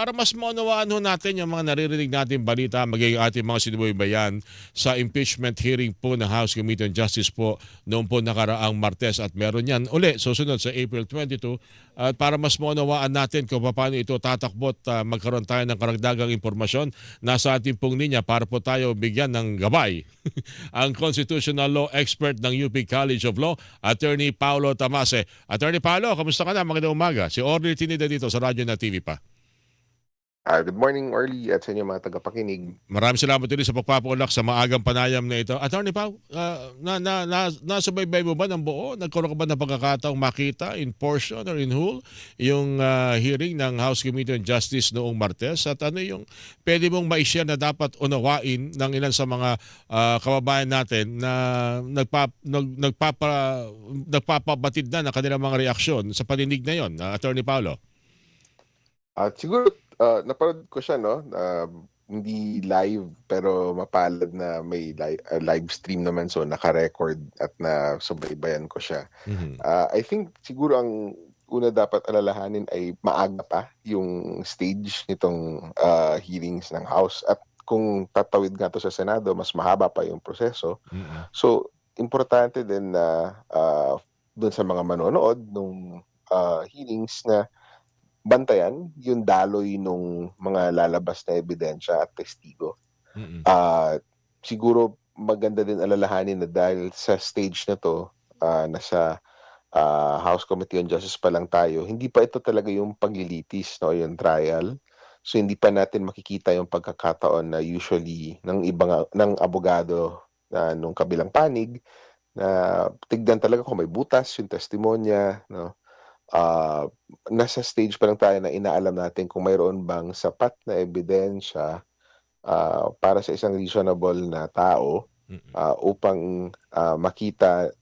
Para mas maunawaan ho natin yung mga naririnig natin balita, magiging ating mga sinubaybayan sa impeachment hearing po ng House Committee on Justice po noong po nakaraang Martes at meron yan uli susunod sa April 22 at para mas maunawaan natin kung paano ito tatakbo at magkaroon tayo ng karagdagang impormasyon nasa ating pong linya para po tayo bigyan ng gabay ang constitutional law expert ng UP College of Law, Attorney Paulo Tamase. Attorney Paulo, kamusta ka na? Magandang umaga. Si Orly Tinida dito sa Radyo na TV pa. Good morning, Orly, at sa inyo mga tagapakinig. Maraming salamat ulit sa pagpapaulak sa maagang panayam na ito. Attorney Pao, nasubaybay mo ba ng buo? Nagkaroon ka ba ng pagkakataong makita in portion or in whole yung hearing ng House Committee on Justice noong Martes? At ano yung pwede mong ma-share na dapat unawain ng ilan sa mga kababayan natin na nagpapabatid na ng kanilang mga reaksyon sa paninig na yon, Attorney Paulo? At siguro, napanood ko siya, no? Hindi live, pero mapalad na may live stream naman, so naka-record at nasubaybayan ko siya. I think siguro ang una dapat alalahanin ay maaga pa yung stage nitong hearings ng House. At kung tatawid nga to sa Senado, mas mahaba pa yung proseso. So, importante din na doon sa mga manonood nung hearings na bantayan yung daloy nung mga lalabas na ebidensya at testigo. Siguro maganda din alalahanin na dahil sa stage na to, nasa House Committee on Justice pa lang tayo, hindi pa ito talaga yung paglilitis, no, yung trial. So hindi pa natin makikita yung pagkakataon na usually ng abogado na nung kabilang panig na tignan talaga kung may butas yung testimonya, no. Nasa stage pa lang tayo na inaalam natin kung mayroon bang sapat na ebidensya para sa isang reasonable na tao upang makita,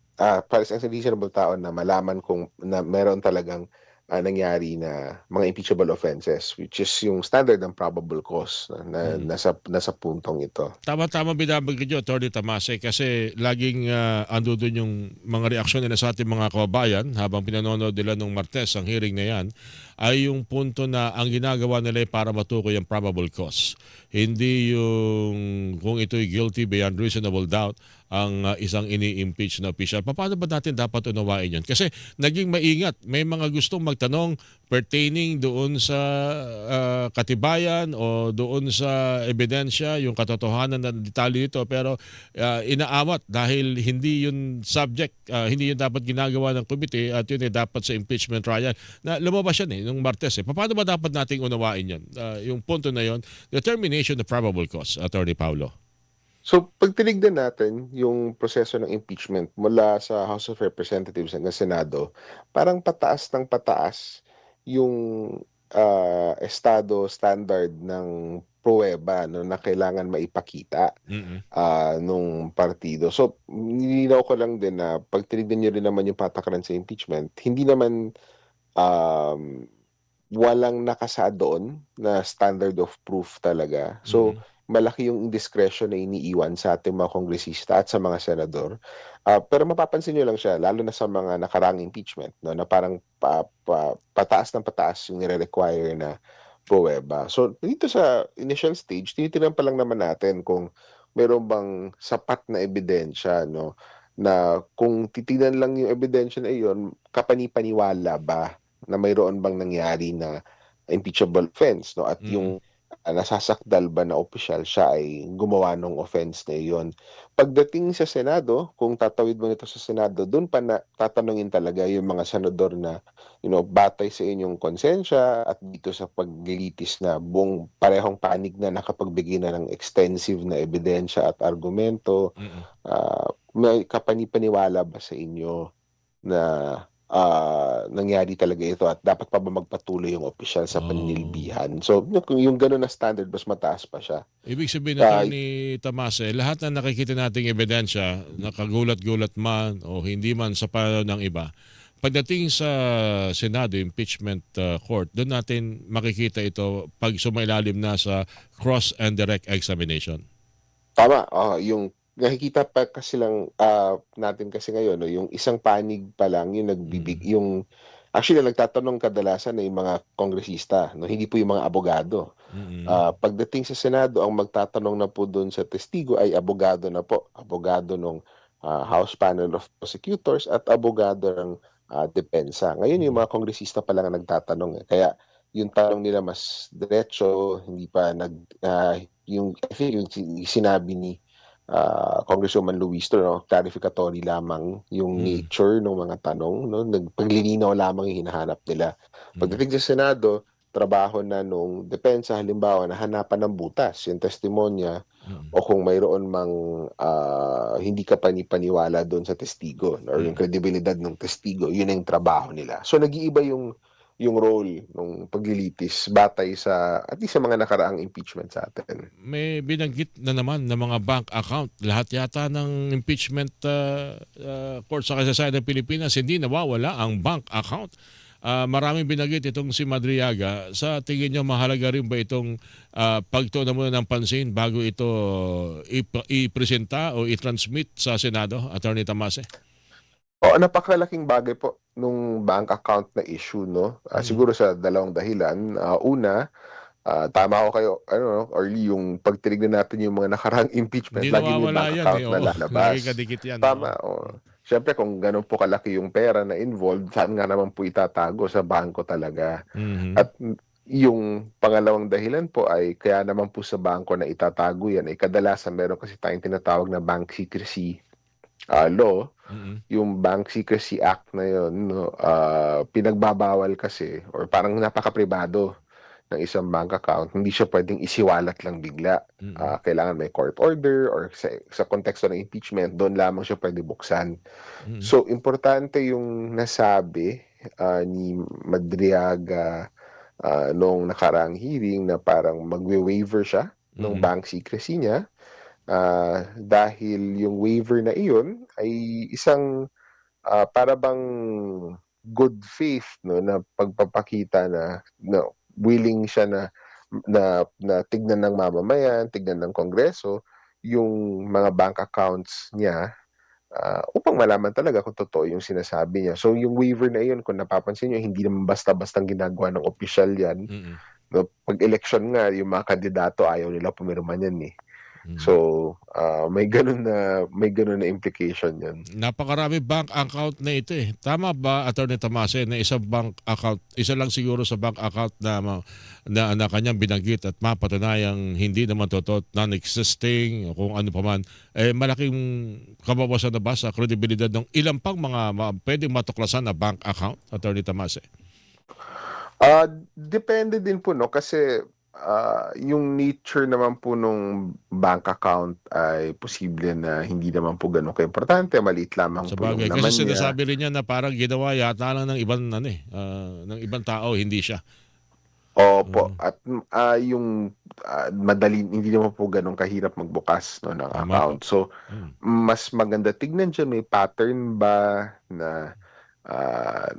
para sa isang reasonable tao na malaman kung na mayroon talagang nangyari na mga impeachable offenses, which is yung standard ng probable cause na nasa puntong ito. Tama-tama binabanggit nyo, Atty. Tamase, kasi laging ando doon yung mga reaksyon nila sa ating mga kababayan habang pinanonood nila nung Martes ang hearing na yan, ay yung punto na ang ginagawa nila ay para matukoy ang probable cause. Hindi yung kung ito'y guilty beyond reasonable doubt ang isang ini-impeach na official. Paano ba natin dapat unawain yun? Kasi naging maingat. May mga gustong magtanong pertaining doon sa katibayan o doon sa ebidensya, yung katotohanan na detalye nito, pero inaawat dahil hindi yun subject, hindi yun dapat ginagawa ng komite at yun dapat sa impeachment trial. Na lumabas yan nung Martes. Paano ba dapat nating unawain yun? Yung punto na yun, determination of probable cause, Attorney Paulo. So, pag tinignan natin yung proseso ng impeachment mula sa House of Representatives hanggang Senado, parang pataas ng pataas yung estado standard ng pruweba, no, na kailangan maipakita nung partido. So, nilinaw ko lang din na pag tinignan nyo rin naman yung patakaran sa impeachment, hindi naman walang nakasaad doon na standard of proof talaga. So, malaki yung discretion na iniiwan sa ating mga kongresista at sa mga senador. Pero mapapansin nyo lang siya, lalo na sa mga nakarang impeachment, no, na parang pataas ng pataas yung nire-require na pruweba. So, dito sa initial stage, tinitingnan pa lang naman natin kung meron bang sapat na ebidensya, no, na kung titignan lang yung ebidensya na iyon, kapani-paniwala ba na mayroon bang nangyari na impeachable offense, no, at yung nasasakdal ba na opisyal siya ay gumawa ng offense na iyon. Pagdating sa Senado, kung tatawid mo nito sa Senado, doon pa na tatanungin talaga yung mga senador na, batay sa inyong konsensya at dito sa paglilitis na buong parehong panig na nakapagbigay na ng extensive na ebidensya at argumento, may kapanipaniwala ba sa inyo na nangyari talaga ito at dapat pa ba magpatuloy yung opisyal sa paninilbihan? So, yung gano'n na standard, mas mataas pa siya. Ibig sabihin na ni Tamase, lahat na nakikita nating ebidensya, nakagulat-gulat man o hindi man sa pananaw ng iba, pagdating sa Senado, impeachment court, doon natin makikita ito pag sumailalim na sa cross and direct examination. Tama, yung nakikita pa kasi lang natin kasi ngayon, no, yung isang panig pa lang yung Actually, ang nagtatanong kadalasan ay yung mga kongresista 'no, hindi po yung mga abogado. Mm. Pagdating sa Senado, ang magtatanong na po dun sa testigo ay abogado na po, abogado nung, House Panel of Prosecutors at abogado ng, depensa. Ngayon yung Mm. mga kongresista pa lang ang nagtatanong, eh, kaya yung tanong nila mas diretso, hindi pa yung I think yung sinabi ni, Congresswoman Luistro 'no, clarificatory lamang yung Mm. nature ng mga tanong 'no, paglilinaw lamang yung hinahanap nila. Mm. Pagdating sa Senado, trabaho na nung depensa halimbawa na hanapan ng butas yung testimonya Mm. o kung mayroon mang, hindi ka paniwala dun sa testigo or yung Mm. kredibilidad ng testigo, yun ang trabaho nila. So nag-iiba yung role nung paglilitis batay sa at least sa mga nakaraang impeachment sa'tin. May binanggit na naman na mga bank account. Lahat yata ng impeachment court sa kasaysayan ng Pilipinas, hindi nawawala ang bank account. Maraming binanggit itong si Madriaga. Sa tingin niyo mahalaga rin ba itong pagtuunan muna ng pansin bago ito i-presenta o i-transmit sa Senado, Attorney Tamase? Oo, napakalaking bagay po nung bank account na issue 'no, Mm. siguro sa dalawang dahilan. Una, tama ako kayo ano, early yung 'pag tinignan natin yung mga nakaraang Hindi impeachment lagi may nawawala bank yan account eh, na oo. Laging lalabas. kadikit yan, oo. Tama, oo. Siyempre kung gano'n po kalaki yung pera na involved, saan nga naman po itatago, sa bangko talaga. Mhm. At yung pangalawang dahilan po ay kaya naman po sa bangko na itatago yan ay kadalasan meron kasi tayong tinatawag na bank secrecy, law. Mm. Yung Bank Secrecy Act na yun 'no, pinagbabawal kasi or parang napakapribado ng isang bank account, hindi siya puwedeng isiwalat lang bigla. Mm. Kailangan may court order or sa konteksto ng impeachment, do'n lamang siya puwede buksan. Mm. So, importante yung nasabi, ni Madriaga, noong nakaraang hearing na parang magwe-waiver siya nung Mm. bank secrecy niya, dahil yung waiver na iyon ay isang para bang good faith 'no, na pagpapakita na willing siya na tignan ng mamamayan, tignan ng Kongreso yung mga bank accounts niya, upang malaman talaga kung totoo yung sinasabi niya. So yung waiver na iyon kung napapansin niyo hindi naman basta-bastang ginagawa ng opisyal 'yan Mm. 'no. 'Pag eleksyon nga yung mga kandidato ayaw nila pumirma niyan, eh. Mm. So, may gano'n na implication 'yun. Napakarami bank account na ito eh. Tama ba, Attorney Tamase, na isang bank account, isa lang siguro sa bank account na kanyang binanggit at mapatunayang hindi naman totoo, non-existing, o kung ano pa man, eh malaking kabawasan na ba sa kredibilidad ng ilang pang mga pwedeng matuklasan na bank account, Attorney Tamase? Depende din po 'no, kasi, yung nature naman po nung bank account ay posible na hindi naman po gano'n kaimportante, maliit lamang po yung Sabagay, kasi laman niya. sinasabi rin niya na parang ginawa yata lang ng ibang ano eh, ng ibang tao, hindi siya. Opo, Oo. at, yung, madali hindi naman po gano'n kahirap magbukas 'no ng Tama po. account. So, Mm. mas maganda tignan diyan may pattern ba na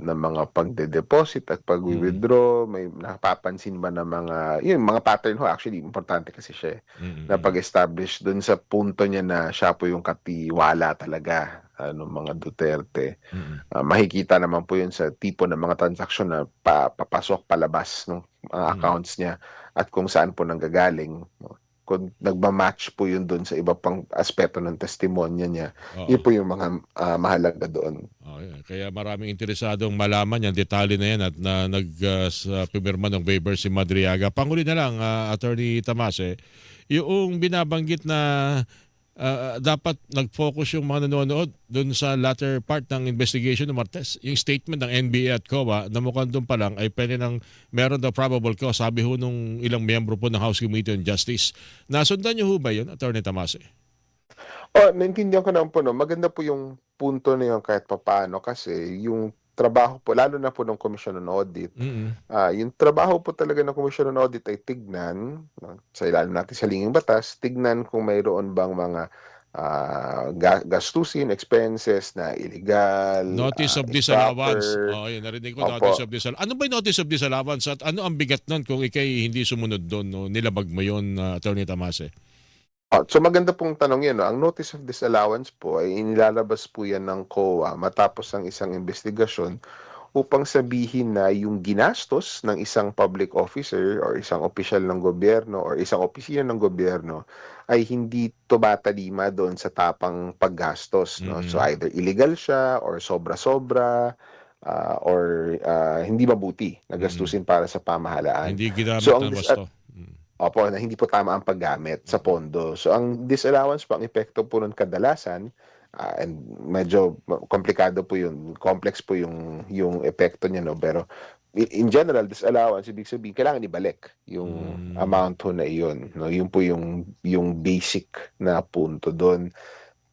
mga pagde-deposit at Mm. pagwi-withdraw, may napapansin ba na mga yun mga pattern ho actually importante kasi siya, eh, Mm. na Mm. pag-establish dun sa punto niya na siya po yung katiwala talaga, nung mga Duterte. Mm. Makikita naman po yun sa tipo ng mga transaksyon na papasok, palabas nung mga Mm. accounts niya at kung saan po nanggagaling 'no. Kung nagma-match po yun dun sa iba pang aspeto ng testimonya niya, Oo. yun po yung mga, mahalaga doon. Oo, yan. Kaya maraming interesadong malaman yung detalye na yan at na pumirma ng waiver si Madriaga. Panghuli na lang, Attorney Tamase, yung binabanggit na dapat nag-focus yung mga nanonood doon sa latter part ng investigation ng Martes. Yung statement ng NBI at COA na mukhang doon pa lang ay pwede ng meron daw probable cause. Sabi ho nung ilang miyembro po ng House Committee on Justice. Nasundan niyo ho ba yun, Attorney Tamase? Naintindihan ko naman po 'no, maganda po yung punto na yun kahit papaano kasi yung trabaho po lalo na po ng Commission on Audit, Mm. yung trabaho po talaga ng Commission on Audit ay tignan 'no, sa ilalim natin sa linging batas, tignan kung mayroon bang mga, gastusin, expenses na illegal, Notice of disallowance. improper. Oo, yun narinig ko, notice Opo. of disallowance. Ano ba yung notice of disallowance at ano ang bigat nun kung ikay hindi sumunod dun, no? Nilabag mo yun, Attorney Tamase? So maganda pong tanong 'yan 'no. Ang notice of disallowance po ay inilalabas po 'yan ng COA matapos ang isang investigasyon upang sabihin na yung ginastos ng isang public officer or isang opisyal ng gobyerno or isang opisina ng gobyerno ay hindi tumatalima doon sa tapang paggastos, no? So Mm. either illegal siya or sobra-sobra, or hindi mabuti na Mm. gastusin para sa pamahalaan. Hindi So ginamit ang ng wasto. Mm. opo, na hindi po tama ang paggamit sa Mm. pondo. So ang disallowance po, ang epekto po nun kadalasan, and medyo komplikado po yun, complex po yung epekto niya, no? Pero in general, disallowance, ibig sabihin kailangan ibalik yung Hmm. amount ho na iyon, no? Yun po yung basic na punto dun.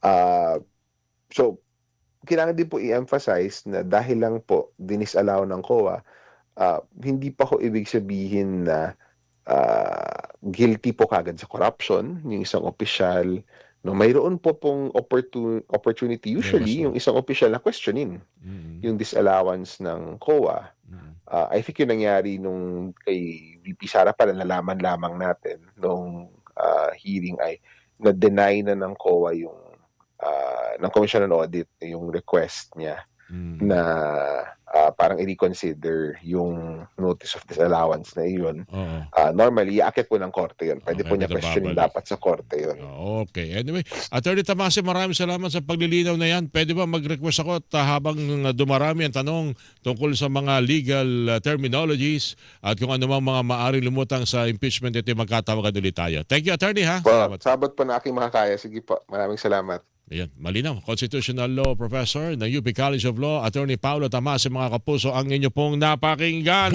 Ah, so kailangan din po i-emphasize na dahil lang po dinisallow ng COA, hindi pa ho ibig sabihin na guilty po kaagad sa corruption yung isang opisyal, 'no. Mayroon po pong opportunity usually Demasyon. yung isang opisyal na questionin Mm. yung disallowance ng COA. Mm. I think yung nangyari nung kay VP Sara pala, nalaman lamang natin nung hearing ay na-deny na ng COA yung ng Commission on Audit yung request niya Mm. na parang i-reconsider yung notice of disallowance na iyon. Oo. Normally aakyat po ng korte yun, puwede Okey, po niya pero questionin babalik. dapat sa korte yun. Okay. Anyway, Attorney Tamase, maraming salamat sa paglilinaw na 'yan. Puwede ba mag-request ako at habang dumarami ang tanong tungkol sa mga legal terminologies at kung ano mang mga maaaring lumutang sa impeachment, ito'y magkatawagan ulit tayo. Thank you, Attorney, ha. Salamat po. Sabot po na aking makakaya, sige po, maraming salamat. Ayan, malinaw. Constitutional Law Professor ng UP College of Law, Attorney Paulo Tamase, mga kapuso, ang inyo pong napakinggan.